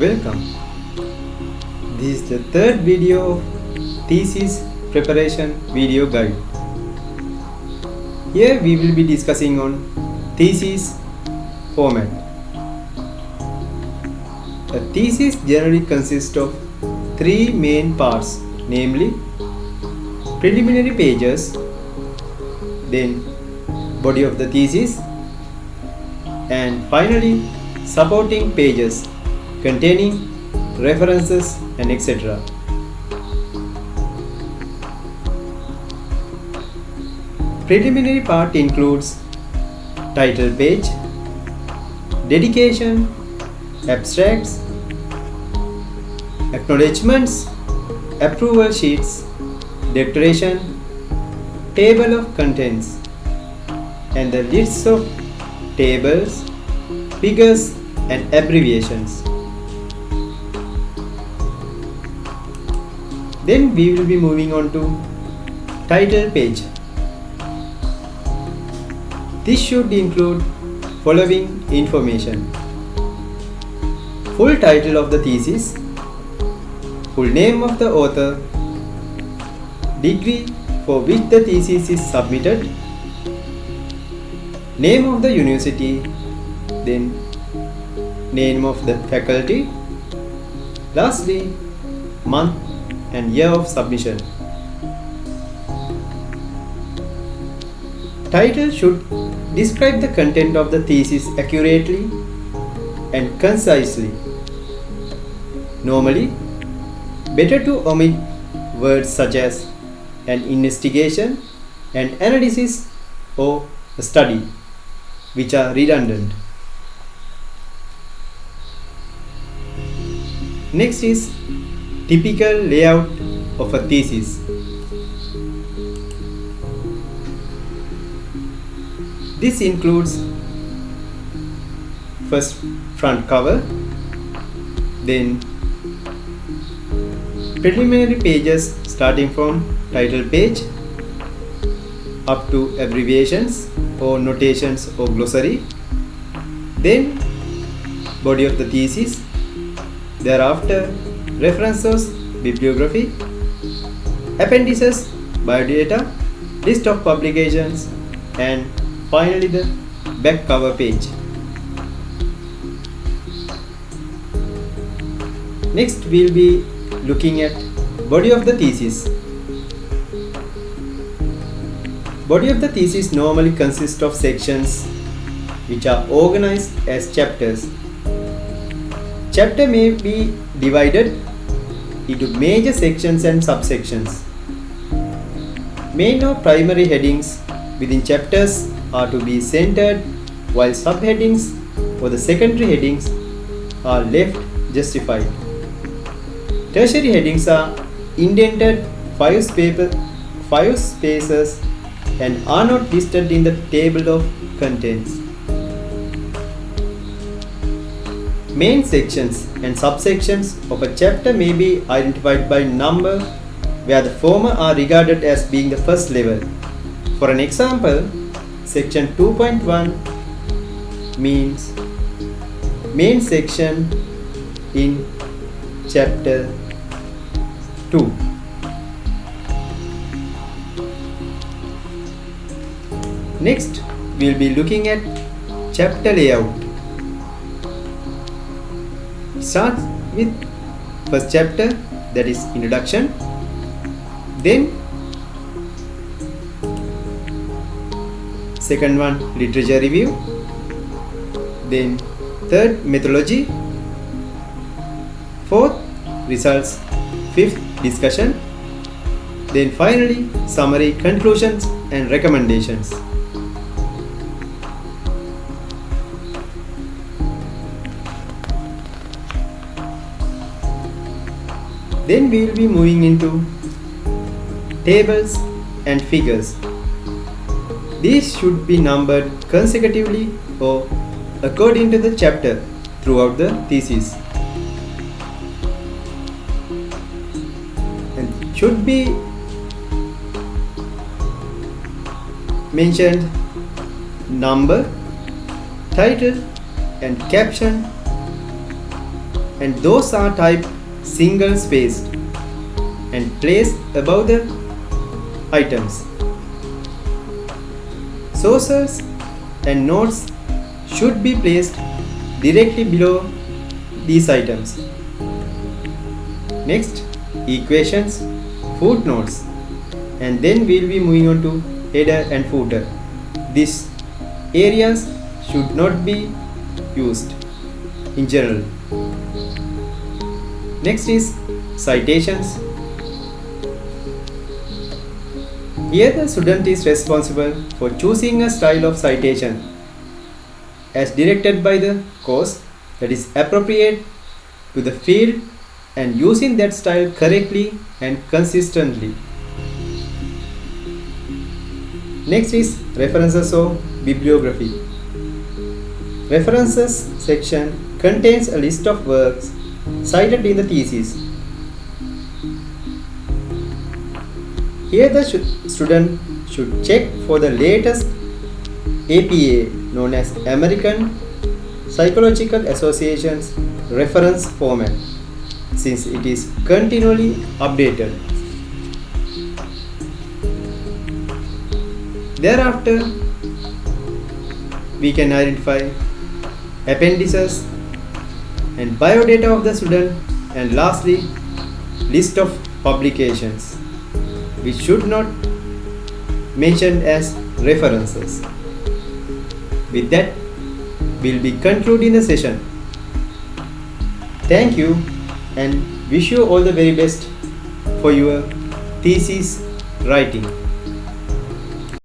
Welcome. This is the third video of Thesis Preparation video guide. Here we will be discussing on thesis format. A thesis generally consists of three main parts, namely preliminary pages, then body of the thesis, and finally supporting pages containing references and etc. Preliminary part includes title page, dedication, abstracts, acknowledgements, approval sheets, declaration, table of contents, and the lists of tables, figures, and abbreviations. Then we will be moving on to title page. This should include following information: full title of the thesis, full name of the author, degree for which the thesis is submitted, name of the university, then name of the faculty, lastly month and year of submission. Title should describe the content of the thesis accurately and concisely. Normally, better to omit words such as an investigation, an analysis, or a study, which are redundant. Next is typical layout of a thesis. This includes first front cover, then preliminary pages starting from title page up to abbreviations or notations or glossary, then body of the thesis, thereafter references, bibliography, appendices, biodata, list of publications, and finally the back cover page. Next we will be looking at body of the thesis. Body of the thesis normally consists of sections which are organized as chapters. Chapter may be divided into major sections and subsections. Main or primary headings within chapters are to be centered, while subheadings or the secondary headings are left justified. Tertiary headings are indented 5 spaces and are not listed in the table of contents. Main sections and subsections of a chapter may be identified by number, where the former are regarded as being the first level. For an example, section 2.1 means main section in chapter 2. Next, we will be looking at chapter layout. Start with first chapter, that is introduction, then second one literature review, then third methodology, fourth results, fifth discussion, then finally summary, conclusions and recommendations. Then we will be moving into tables and figures. These should be numbered consecutively or according to the chapter throughout the thesis, and should be mentioned number, title and caption and those are typed single spaced and placed above the items. Sources and notes should be placed directly below these items. Next, equations, footnotes, and then we'll be moving on to header and footer. These areas should not be used in general. Next is citations. Here the student is responsible for choosing a style of citation as directed by the course that is appropriate to the field and using that style correctly and consistently. Next is references or bibliography. References section contains a list of works cited in the thesis. Here the student should check for the latest APA, known as American Psychological Association's reference format, since it is continually updated. Thereafter, we can identify appendices and biodata of the student, and lastly, list of publications which should not mention as references. With that, we'll be concluding the session. Thank you and wish you all the very best for your thesis writing.